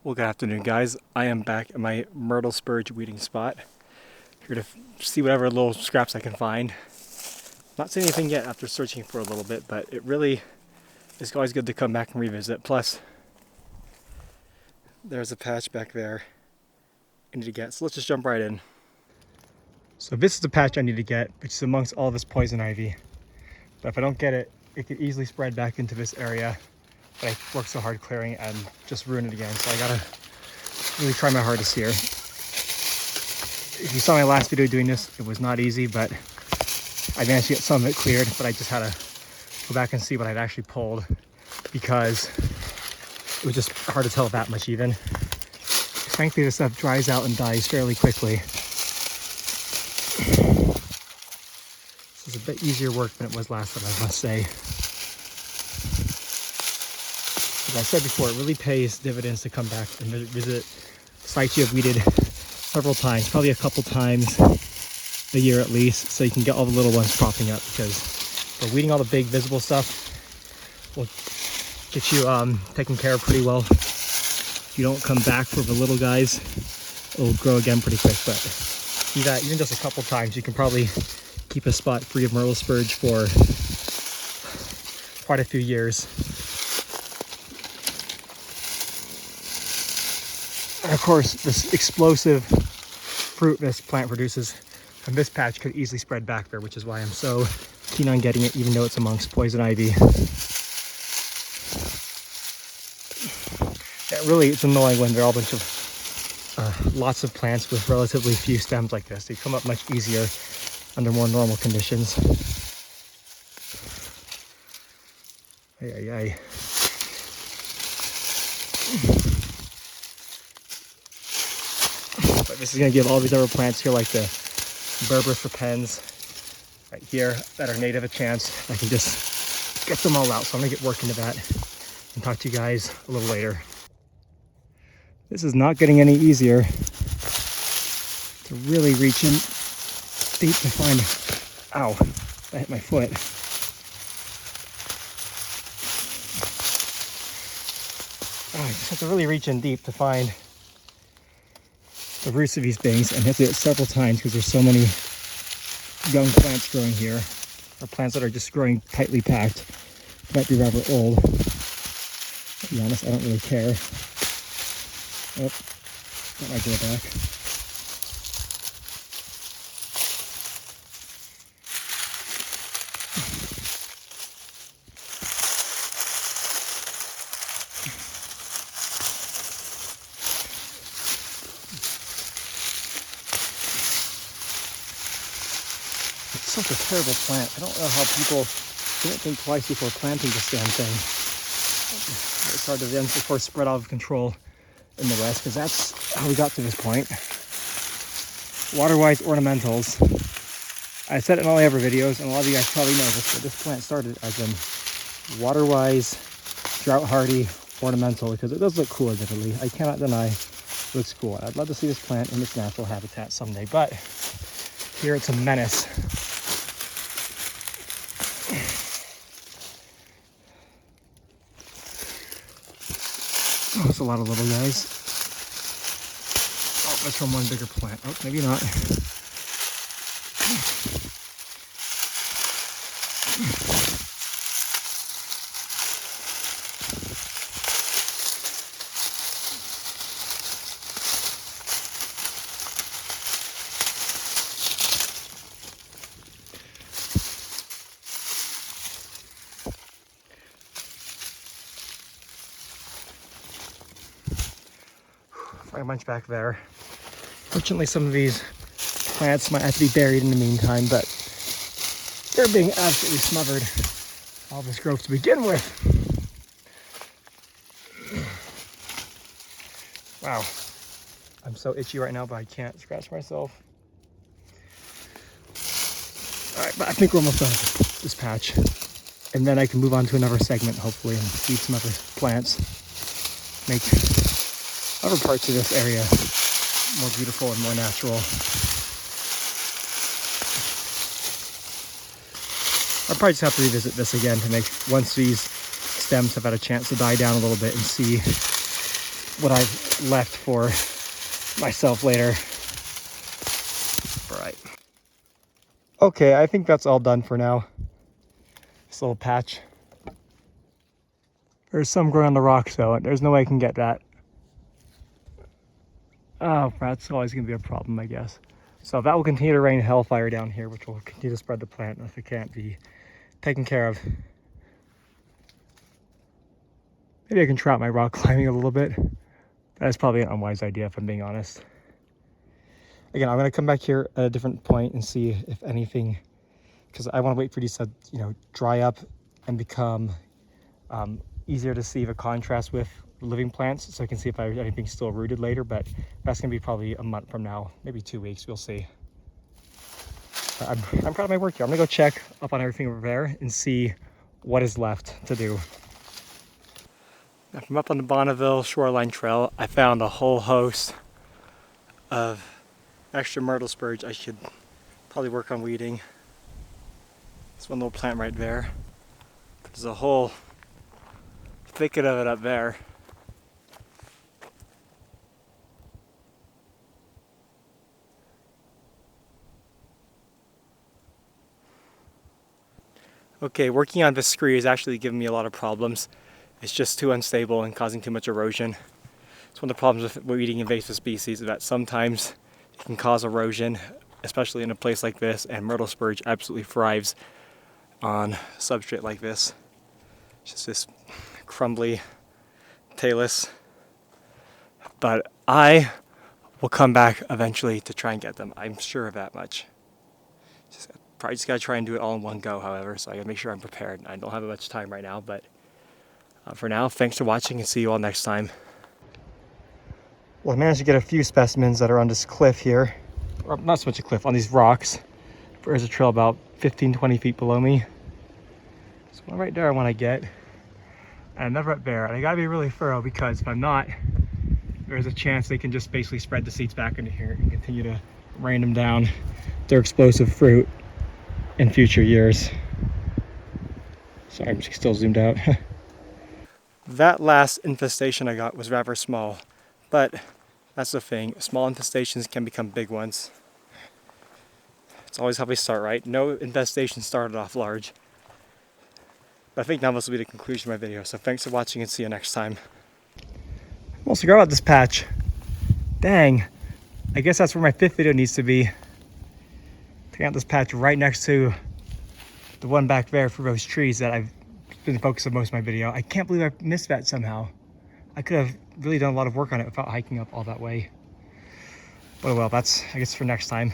Well, good afternoon, guys. I am back at my Myrtle Spurge weeding spot. Here to see whatever little scraps I can find. Not seeing anything yet after searching for a little bit, but it really is always good to come back and revisit. Plus, there's a patch back there I need to get. So let's just jump right in. So this is the patch I need to get, which is amongst all this poison ivy. But if I don't get it, it could easily spread back into this area that I worked so hard clearing and just ruin it again. So I gotta really try my hardest here. If you saw my last video doing this, it was not easy, but I managed to get some of it cleared, but I just had to go back and see what I'd actually pulled because it was just hard to tell that much even. Frankly, this stuff dries out and dies fairly quickly. This is a bit easier work than it was last time, I must say. As I said before, it really pays dividends to come back and visit sites you have weeded several times, probably a couple times a year at least, so you can get all the little ones popping up, because for weeding all the big visible stuff will get you taken care of pretty well. If you don't come back for the little guys, it'll grow again pretty quick, but do that even just a couple times, you can probably keep a spot free of Myrtle Spurge for quite a few years. And of course, this explosive fruit this plant produces from this patch could easily spread back there, which is why I'm so keen on getting it, even though it's amongst poison ivy. Yeah, really, it's annoying when there are all a bunch of lots of plants with relatively few stems like this. They come up much easier under more normal conditions. Ay, ay, ay. But this is going to give all these other plants here, like the Berberis repens right here, that are native a chance. I can just get them all out. So I'm going to get working to that and talk to you guys a little later. This is not getting any easier. To really reach in deep to find... Ow, I hit my foot. Oh, I just have to really reach in deep to find the roots of these things, and you have to do it several times because there's so many young plants growing here, or plants that are just growing tightly packed. Might be rather old. To be honest, I don't really care. Oh, that might go back. It's such a terrible plant. I don't know how people didn't think twice before planting this damn thing. It started to then, of course, spread out of control in the West, because that's how we got to this point. Water-wise ornamentals. I said it in all the other videos, and a lot of you guys probably know this, but this plant started as a water-wise, drought-hardy ornamental, because it does look cool admittedly. I cannot deny it looks cool. And I'd love to see this plant in its natural habitat someday, but here it's a menace. Oh, that's a lot of little guys. Oh, that's from one bigger plant. Oh, maybe not. A bunch back there. Fortunately, some of these plants might have to be buried in the meantime, but they're being absolutely smothered. All this growth to begin with. Wow. I'm so itchy right now, but I can't scratch myself. Alright, but I think we're almost done with this patch. And then I can move on to another segment, hopefully, and feed some other plants. Make other parts of this area more beautiful and more natural. I'll probably just have to revisit this again to make, once these stems have had a chance to die down a little bit, and see what I've left for myself later. All right. Okay, I think that's all done for now. This little patch. There's some growing on the rocks though. There's no way I can get that. Oh, that's always gonna be a problem, I guess. So that will continue to rain hellfire down here, which will continue to spread the plant if it can't be taken care of. Maybe I can try out my rock climbing a little bit. That's probably an unwise idea if I'm being honest. Again, I'm gonna come back here at a different point and see if anything, because I want to wait for these to, dry up and become easier to see the contrast with living plants, so I can see if anything's still rooted later, but that's gonna be probably a month from now, maybe 2 weeks, we'll see. I'm proud of my work here. I'm gonna go check up on everything over there and see what is left to do. Now from up on the Bonneville Shoreline Trail, I found a whole host of extra Myrtle Spurge I should probably work on weeding. This one little plant right there. There's a whole thicket of it up there. Okay, working on this scree is actually giving me a lot of problems. It's just too unstable and causing too much erosion. It's one of the problems with weeding invasive species, is that sometimes it can cause erosion, especially in a place like this, and Myrtle Spurge absolutely thrives on substrate like this. It's just this crumbly talus. But I will come back eventually to try and get them. I'm sure of that much. Probably just gotta try and do it all in one go, however, so I gotta make sure I'm prepared. I don't have much time right now, but for now, thanks for watching and see you all next time. Well, I managed to get a few specimens that are on this cliff here. Or not so much a cliff, on these rocks. There's a trail about 15-20 feet below me. There's one right there I want to get. And another up there. And I gotta be really thorough, because if I'm not, there's a chance they can just basically spread the seeds back into here and continue to rain them down, their explosive fruit, in future years. Sorry, I'm still zoomed out. That last infestation I got was rather small, but that's the thing. Small infestations can become big ones. It's always how we start, right? No infestation started off large. But I think now this will be the conclusion of my video, so thanks for watching and see you next time. I almost forgot about this patch. Dang, I guess that's where my 5th video needs to be. Taking out this patch right next to the one back there for those trees that I've been the focus of most of my video. I can't believe I missed that somehow. I could have really done a lot of work on it without hiking up all that way. But well, that's, I guess, for next time.